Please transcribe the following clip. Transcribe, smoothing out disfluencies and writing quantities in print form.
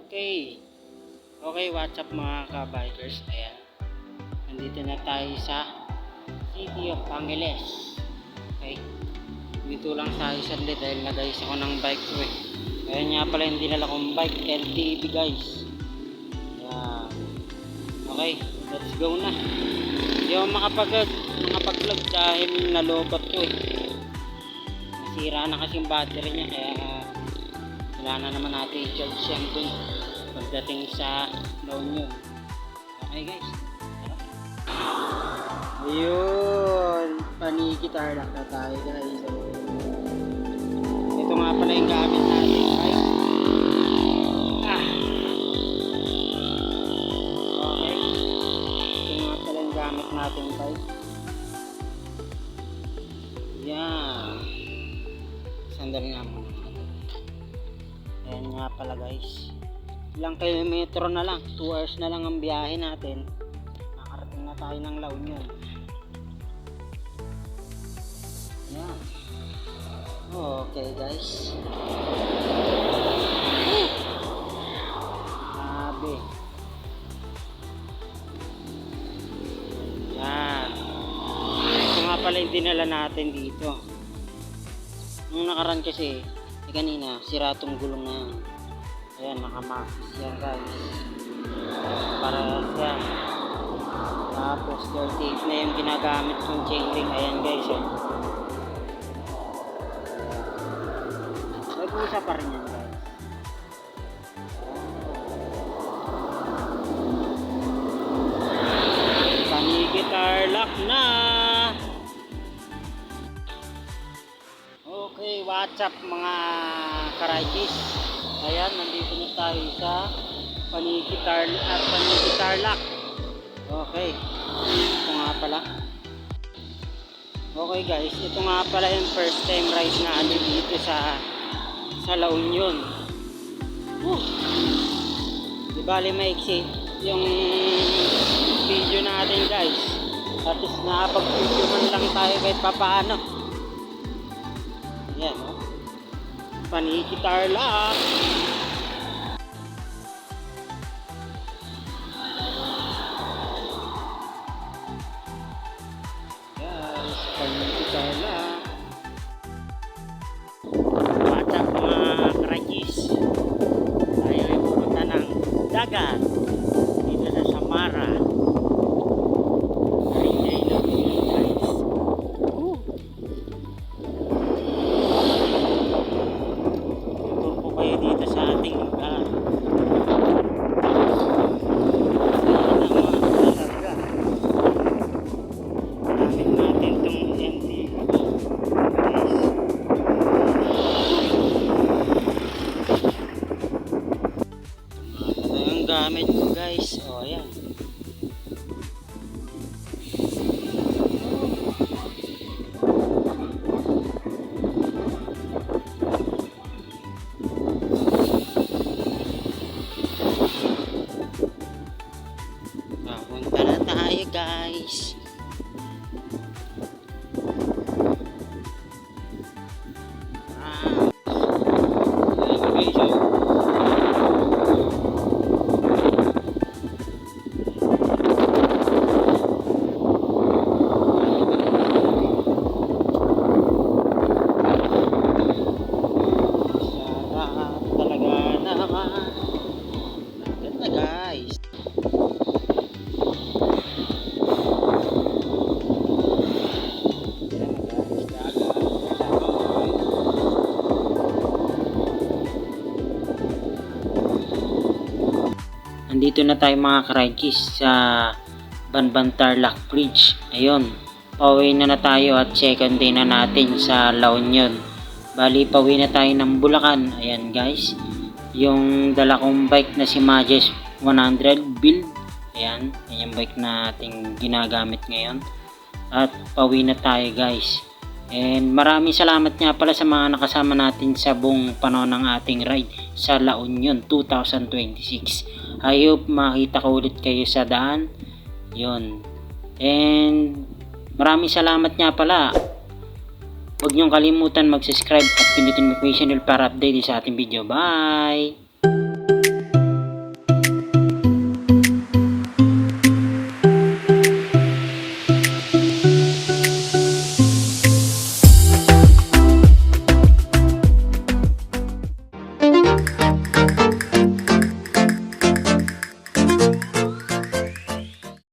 Okay. Okay, what's up mga ka-bikers? Ayan. Nandito na tayo sa City of Angeles. Okay. Dito lang tayo saglit dahil nag-ayos ako ng bike ko eh. Ayan nga pala yung dinala kong bike, LTV guys. Ayan. Okay, let's go na. Hindi ako makapag-vlog dahil nalobot ko eh. Nasira na kasi yung battery niya kaya kailangan na naman natin i-charge yan dun pagdating sa La Union. Okay guys, ayun, paniki tarlac na tayo guys. Ito nga pala yung gamit natin guys. Okay, ito nga pala yung gamit natin guys. Yan, sandali nga muna. Ayan nga pala guys, ilang kilometro na lang, 2 hours na lang ang biyahe natin, nakarating na tayo ng La Union. Ayan. Okay guys, grabe. Ayan, ito nga pala yung dinala natin dito. Nung nakaraan kasi kanina sira tong gulong na yan. Ayan, nakamakis yan guys, para yan. Tapos 38 na yung ginagamit kong chain link. Ayan guys, nag-usa pa rin yan guys. Paniki tarlac na. Okay, what's up mga karajis? Ayan, nandito na tayo sa Paniki Tarlac. Okay, ito nga pala. Okay guys, ito nga pala yung first time ride natin dito sa La Union. Di bali maiksi yung video natin guys. At least nakapag-video man lang tayo kahit papaano. Yan, oh. Paniki Tarlac. Guys, Paniki Tarlac. What's up mga karajis? Tayo ay pupunta ng dagat dito sa Samara. Dito sa ating lugar. Gamit natin itong MT. Ito yung gamit ko guys. O ayan. Punta na tayo guys. Talaga naman. Ganda guys. Nandito na tayo mga karajis sa Banban Tarlac Bridge. Ayun, pauwi na tayo at second day na natin sa La Union. Bali, pauwi na tayo ng Bulacan. Ayan guys, yung dala kong bike na si Majes 100 build. Ayan, yan yung bike na ating ginagamit ngayon. At pauwi na tayo guys. And maraming salamat nga pala sa mga nakasama natin sa buong panahon ng ating ride sa La Union 2026. I hope makita ko ulit kayo sa daan. Yun. And maraming salamat nga pala Huwag niyong kalimutan mag-subscribe at pindutin notification bell para update sa ating video. Bye!